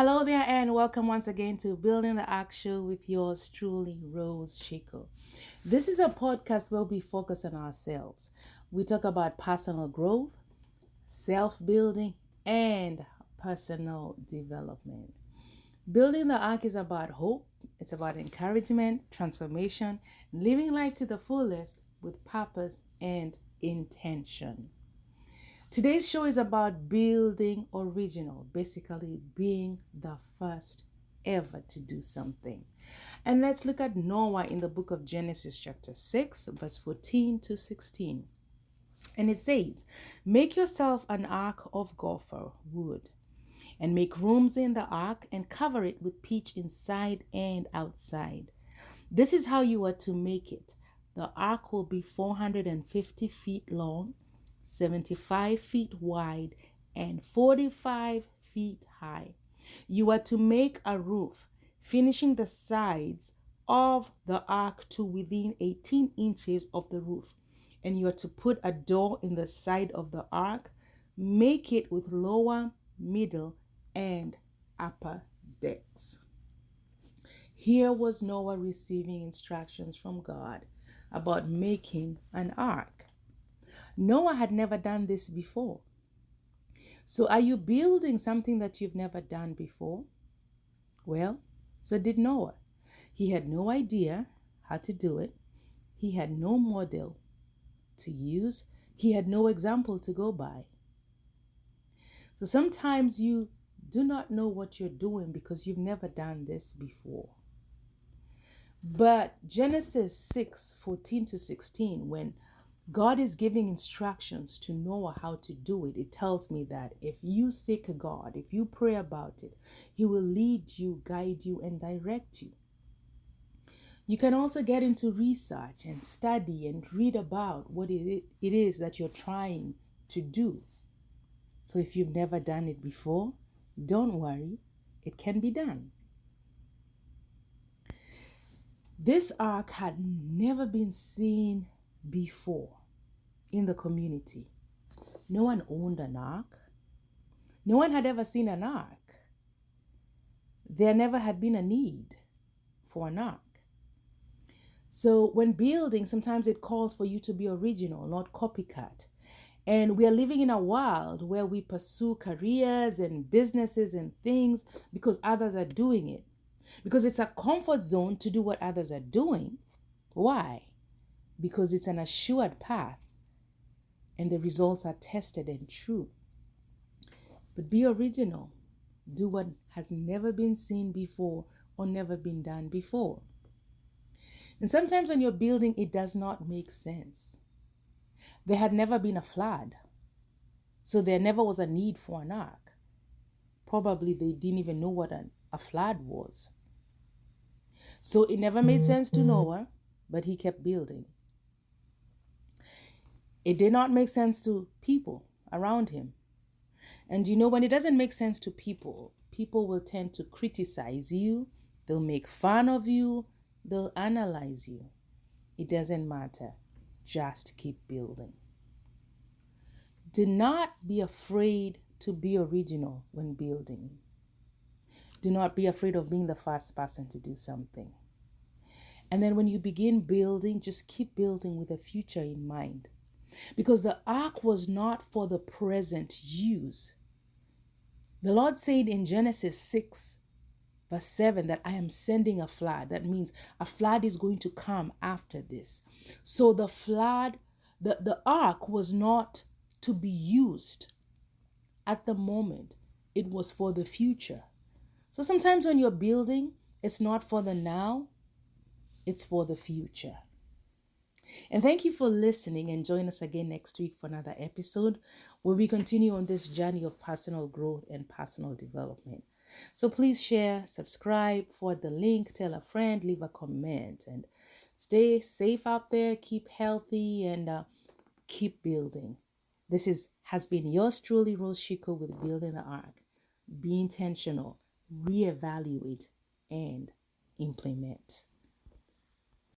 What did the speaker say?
Hello there, and welcome once again to Building the Ark Show with yours truly, Rose Shiku. This is a podcast where we focus on ourselves. We talk about personal growth, self building, and personal development. Building the Ark is about hope, it's about encouragement, transformation, living life to the fullest with purpose and intention. Today's show is about building original, basically being the first ever to do something. And let's look at Noah in the book of Genesis, chapter 6, verse 14 to 16. And it says, "Make yourself an ark of gopher wood, and make rooms in the ark, and cover it with pitch inside and outside. This is how you are to make it. The ark will be 450 feet long, 75 feet wide, and 45 feet high. You are to make a roof, finishing the sides of the ark to within 18 inches of the roof. And you are to put a door in the side of the ark. Make it with lower, middle, and upper decks." Here was Noah receiving instructions from God about making an ark. Noah had never done this before. So are you building something that you've never done before? Well, so did Noah. He had no idea how to do it. He had no model to use. He had no example to go by. So sometimes you do not know what you're doing because you've never done this before. But Genesis 6:14 to 16, when God is giving instructions to Noah how to do it, it tells me that if you seek God, if you pray about it, He will lead you, guide you, and direct you. You can also get into research and study and read about what it is that you're trying to do. So if you've never done it before, don't worry, it can be done. This ark had never been seen before in the community. No one owned an ark. No one had ever seen an ark. There never had been a need for an ark. So when building, sometimes it calls for you to be original, not copycat. And we are living in a world where we pursue careers and businesses and things because others are doing it. Because it's a comfort zone to do what others are doing. Why? Because it's an assured path and the results are tested and true. But be original. Do what has never been seen before or never been done before. And sometimes when you're building, it does not make sense. There had never been a flood, so there never was a need for an ark. Probably they didn't even know what a flood was. So it never made sense to Noah, but he kept building. It did not make sense to people around him. And when it doesn't make sense to people, people will tend to criticize you. They'll make fun of you. They'll analyze you. It doesn't matter. Just keep building. Do not be afraid to be original when building. Do not be afraid of being the first person to do something. And then when you begin building, just keep building with a future in mind. Because the ark was not for the present use. The Lord said in Genesis 6, verse 7, that I am sending a flood. That means a flood is going to come after this. So the flood, the ark was not to be used at the moment. It was for the future. So sometimes when you're building, it's not for the now, it's for the future. And thank you for listening, and join us again next week for another episode where we continue on this journey of personal growth and personal development. So please share, subscribe, forward the link, tell a friend, leave a comment, and stay safe out there, keep healthy, and keep building. This has been yours truly, Rose Shiku, with Building the Ark. Be intentional, reevaluate, and implement.